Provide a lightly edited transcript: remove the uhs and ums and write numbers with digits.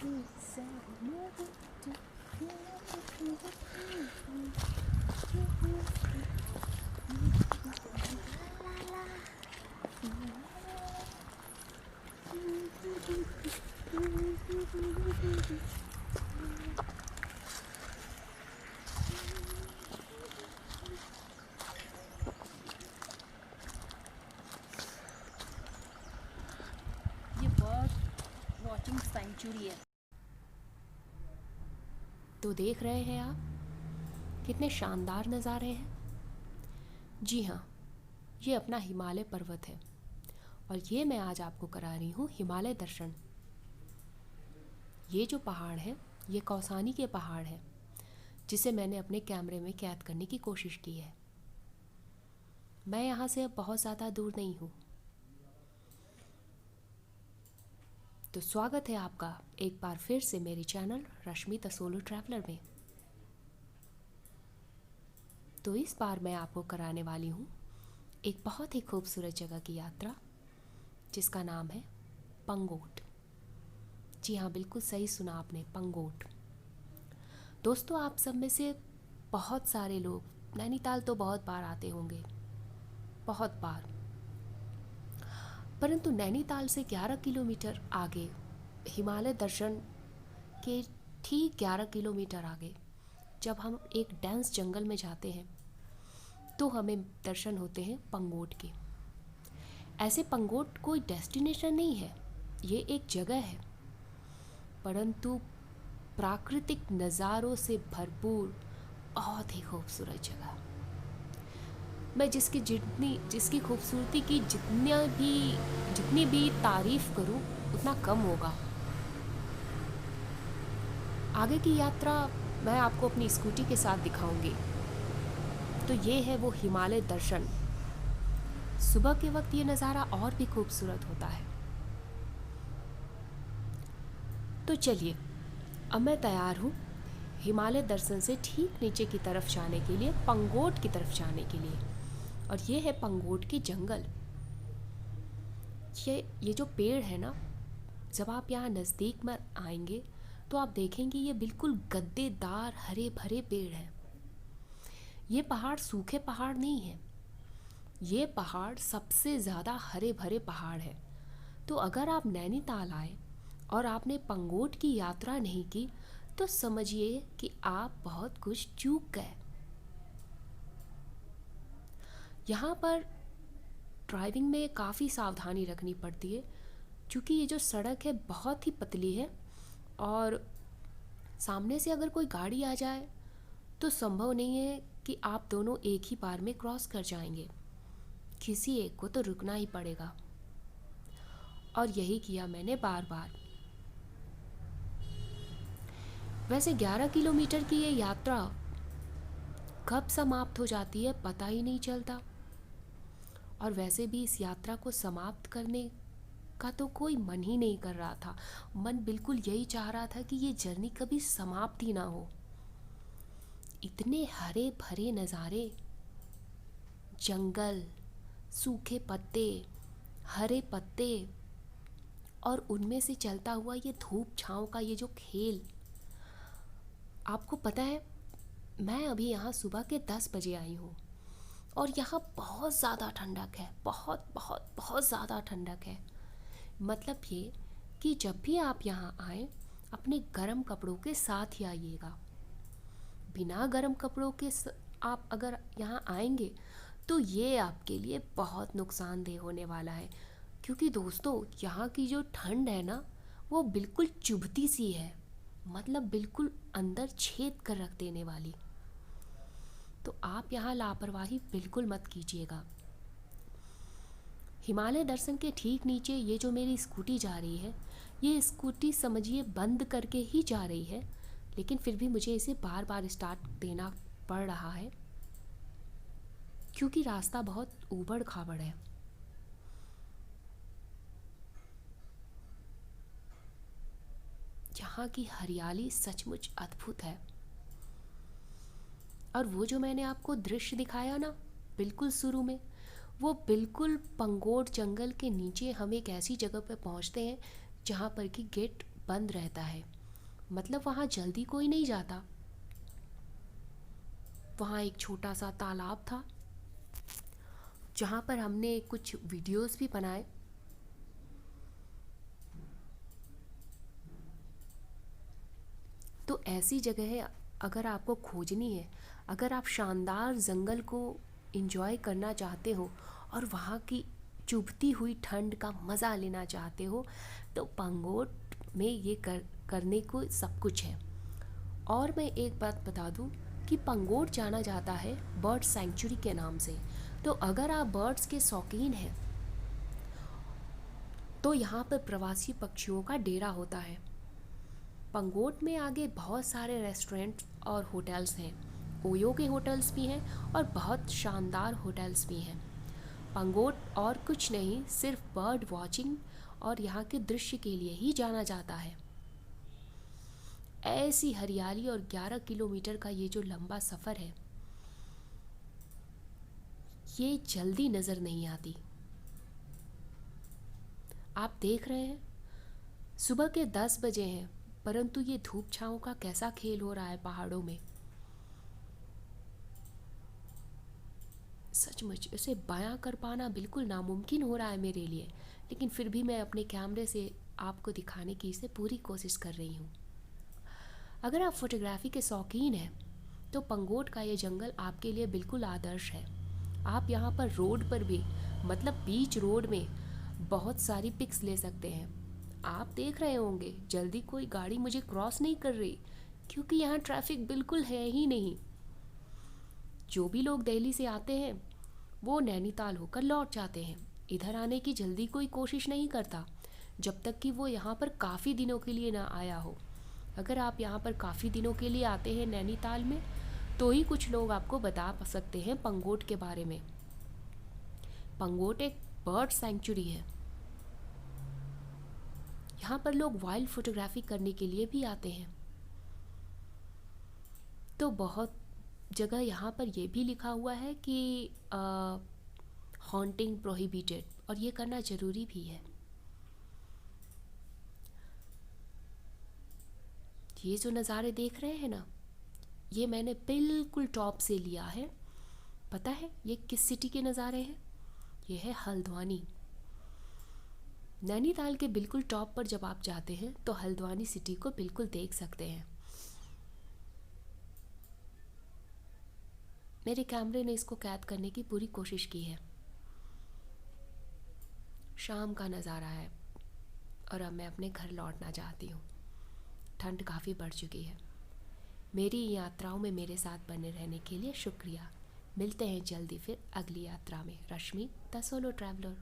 ये bird watching century है। तो देख रहे हैं आप कितने शानदार नज़ारे हैं। जी हाँ, ये अपना हिमालय पर्वत है और ये मैं आज आपको करा रही हूँ हिमालय दर्शन। ये जो पहाड़ है ये कौसानी के पहाड़ है जिसे मैंने अपने कैमरे में कैद करने की कोशिश की है। मैं यहाँ से अब बहुत ज़्यादा दूर नहीं हूँ। तो स्वागत है आपका एक बार फिर से मेरे channel Rashmi the solo traveller में। तो इस बार मैं आपको कराने वाली हूँ एक बहुत ही खूबसूरत जगह की यात्रा जिसका नाम है पंगोट। जी हाँ, बिल्कुल सही सुना आपने, पंगोट। दोस्तों, आप सब में से बहुत सारे लोग नैनीताल तो बहुत बार आते होंगे, बहुत बार। परंतु नैनीताल से 11 किलोमीटर आगे हिमालय दर्शन के ठीक 11 किलोमीटर आगे जब हम एक डेंस जंगल में जाते हैं तो हमें दर्शन होते हैं पंगोट के। ऐसे पंगोट कोई डेस्टिनेशन नहीं है, ये एक जगह है, परंतु प्राकृतिक नज़ारों से भरपूर बहुत ही खूबसूरत जगह। मैं जिसकी खूबसूरती की जितनी भी तारीफ़ करूं उतना कम होगा। आगे की यात्रा मैं आपको अपनी स्कूटी के साथ दिखाऊंगी। तो ये है वो हिमालय दर्शन। सुबह के वक्त ये नज़ारा और भी खूबसूरत होता है। तो चलिए, अब मैं तैयार हूँ हिमालय दर्शन से ठीक नीचे की तरफ जाने के लिए, पंगोट की तरफ जाने के लिए। और ये है पंगोट की जंगल। ये जो पेड़ है ना, जब आप यहाँ नज़दीक में आएंगे तो आप देखेंगे ये बिल्कुल गद्देदार हरे भरे पेड़ हैं। ये पहाड़ सूखे पहाड़ नहीं है, ये पहाड़ सबसे ज़्यादा हरे भरे पहाड़ है। तो अगर आप नैनीताल आए और आपने पंगोट की यात्रा नहीं की तो समझिए कि आप बहुत कुछ चूक गए। यहाँ पर ड्राइविंग में काफ़ी सावधानी रखनी पड़ती है क्योंकि ये जो सड़क है बहुत ही पतली है और सामने से अगर कोई गाड़ी आ जाए तो संभव नहीं है कि आप दोनों एक ही बार में क्रॉस कर जाएंगे। किसी एक को तो रुकना ही पड़ेगा और यही किया मैंने बार बार। वैसे 11 किलोमीटर की ये यात्रा कब समाप्त हो जाती है पता ही नहीं चलता। और वैसे भी इस यात्रा को समाप्त करने का तो कोई मन ही नहीं कर रहा था। मन बिल्कुल यही चाह रहा था कि ये जर्नी कभी समाप्त ही ना हो। इतने हरे भरे नज़ारे, जंगल, सूखे पत्ते, हरे पत्ते और उनमें से चलता हुआ ये धूप छाँव का ये जो खेल। आपको पता है, मैं अभी यहाँ सुबह के 10 बजे आई हूँ और यहाँ बहुत ज़्यादा ठंडक है, बहुत बहुत बहुत ज़्यादा ठंडक है। मतलब ये कि जब भी आप यहाँ आएँ अपने गर्म कपड़ों के साथ ही आइएगा। बिना गर्म कपड़ों के आप अगर यहाँ आएंगे तो ये आपके लिए बहुत नुकसानदेह होने वाला है क्योंकि दोस्तों यहाँ की जो ठंड है ना वो बिल्कुल चुभती सी है, मतलब बिल्कुल अंदर छेद कर रख देने वाली। तो आप यहाँ लापरवाही बिल्कुल मत कीजिएगा। हिमालय दर्शन के ठीक नीचे ये जो मेरी स्कूटी जा रही है, ये स्कूटी समझिए बंद करके ही जा रही है, लेकिन फिर भी मुझे इसे बार बार स्टार्ट देना पड़ रहा है क्योंकि रास्ता बहुत ऊबड़ खाबड़ है। यहाँ की हरियाली सचमुच अद्भुत है। और वो जो मैंने आपको दृश्य दिखाया ना बिल्कुल शुरू में, वो बिल्कुल पंगोट जंगल के नीचे हम एक ऐसी जगह पर पहुँचते हैं जहाँ पर कि गेट बंद रहता है मतलब वहाँ जल्दी कोई नहीं जाता। वहाँ एक छोटा सा तालाब था जहाँ पर हमने कुछ वीडियोस भी बनाए। तो ऐसी जगह है, अगर आपको खोजनी है, अगर आप शानदार जंगल को एंजॉय करना चाहते हो और वहाँ की चुभती हुई ठंड का मज़ा लेना चाहते हो, तो पंगोट में ये करने को सब कुछ है। और मैं एक बात बता दूं कि पंगोट जाना जाता है बर्ड सेंचुरी के नाम से। तो अगर आप बर्ड्स के शौकीन हैं तो यहाँ पर प्रवासी पक्षियों का डेरा होता है। पंगोट में आगे बहुत सारे रेस्टोरेंट और होटल्स हैं। ओयो के होटल्स भी हैं और बहुत शानदार होटल्स भी हैं। पंगोट और कुछ नहीं, सिर्फ बर्ड वॉचिंग और यहाँ के दृश्य के लिए ही जाना जाता है। ऐसी हरियाली और 11 किलोमीटर का ये जो लंबा सफ़र है, ये जल्दी नज़र नहीं आती। आप देख रहे हैं सुबह के 10 बजे हैं, परंतु ये धूप छाँव का कैसा खेल हो रहा है पहाड़ों में। सचमुच इसे बयां कर पाना बिल्कुल नामुमकिन हो रहा है मेरे लिए, लेकिन फिर भी मैं अपने कैमरे से आपको दिखाने की इसे पूरी कोशिश कर रही हूँ। अगर आप फोटोग्राफी के शौकीन हैं तो पंगोट का ये जंगल आपके लिए बिल्कुल आदर्श है। आप यहाँ पर रोड पर भी, मतलब बीच रोड में, बहुत सारी पिक्स ले सकते हैं। आप देख रहे होंगे जल्दी कोई गाड़ी मुझे क्रॉस नहीं कर रही, क्योंकि यहाँ ट्रैफिक बिल्कुल है ही नहीं। जो भी लोग दिल्ली से आते हैं वो नैनीताल होकर लौट जाते हैं। इधर आने की जल्दी कोई कोशिश नहीं करता जब तक कि वो यहाँ पर काफ़ी दिनों के लिए ना आया हो। अगर आप यहाँ पर काफ़ी दिनों के लिए आते हैं नैनीताल में, तो ही कुछ लोग आपको बता सकते हैं पंगोट के बारे में। पंगोट एक बर्ड सेंचुरी है। यहाँ पर लोग वाइल्ड फोटोग्राफी करने के लिए भी आते हैं। तो बहुत जगह यहाँ पर यह भी लिखा हुआ है कि हॉन्टिंग प्रोहिबिटेड, और ये करना ज़रूरी भी है। ये जो नज़ारे देख रहे हैं ना, ये मैंने बिल्कुल टॉप से लिया है। पता है ये किस सिटी के नज़ारे हैं? ये है हल्द्वानी। नैनीताल के बिल्कुल टॉप पर जब आप जाते हैं तो हल्द्वानी सिटी को बिल्कुल देख सकते हैं। मेरे कैमरे ने इसको कैद करने की पूरी कोशिश की है। शाम का नज़ारा है और अब मैं अपने घर लौटना चाहती हूँ। ठंड काफ़ी बढ़ चुकी है। मेरी यात्राओं में मेरे साथ बने रहने के लिए शुक्रिया। मिलते हैं जल्दी फिर अगली यात्रा में। रश्मि द सोलो ट्रैवलर।